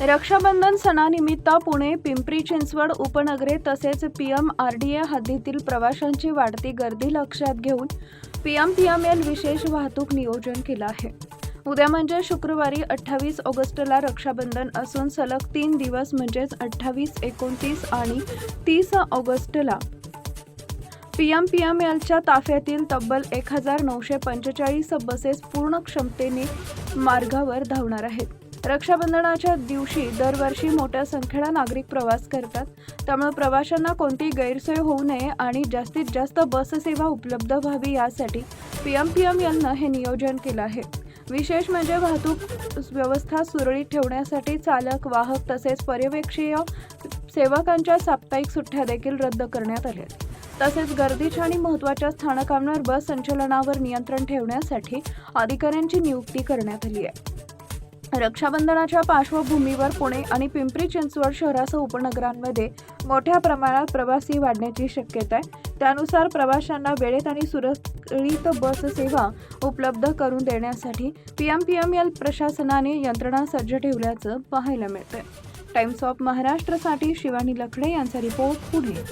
रक्षाबंधन सणानिमित्त पुणे, पिंपरी चिंचवड उपनगरे तसेच PMRDA हद्दीतील प्रवाशांची वाढती गर्दी लक्षात घेऊन PMPML विशेष वाहतूक नियोजन केलं आहे। उद्या म्हणजे शुक्रवारी 28 ऑगस्टला रक्षाबंधन असून सलग 3 दिवस म्हणजेच 28, 29 आणि 30 ऑगस्टला PMPMLच्या ताफ्यातील तब्बल 1945 बसेस पूर्ण क्षमतेने मार्गावर धावणार आहेत। रक्षाबंधनाच्या दिवशी दरवर्षी मोठ्या संख्येने नागरिक प्रवास करतात, त्यामुळे प्रवाशांना कोणतीही गैरसोय होऊ नये आणि जास्तीत जास्त बस सेवा उपलब्ध व्हावी यासाठी PMPMLनं हे नियोजन केलं आहे। विशेष म्हणजे वाहतूक व्यवस्था सुरळीत ठेवण्यासाठी चालक, वाहक तसेच पर्यवेक्षीय सेवकांच्या साप्ताहिक सुट्ट्या देखील रद्द करण्यात आल्या आहेत। तसेच गर्दीच्या आणि महत्त्वाच्या स्थानकांवर बस संचलनावर नियंत्रण ठेवण्यासाठी अधिकाऱ्यांची नियुक्ती करण्यात आली आहे। रक्षाबंधनाच्या पार्श्वभूमीवर पुणे आणि पिंपरी चिंचवड शहरासह उपनगरांमध्ये मोठ्या प्रमाणात प्रवासी वाढण्याची शक्यता आहे। त्यानुसार प्रवाशांना वेळेत आणि सुरळीत बस सेवा उपलब्ध करून देण्यासाठी PMPML प्रशासनाने यंत्रणा सज्ज ठेवल्याचं पाहायला मिळतंय। टाइम्स ऑफ महाराष्ट्रसाठी शिवानी लखडे यांचा रिपोर्ट, पुणे।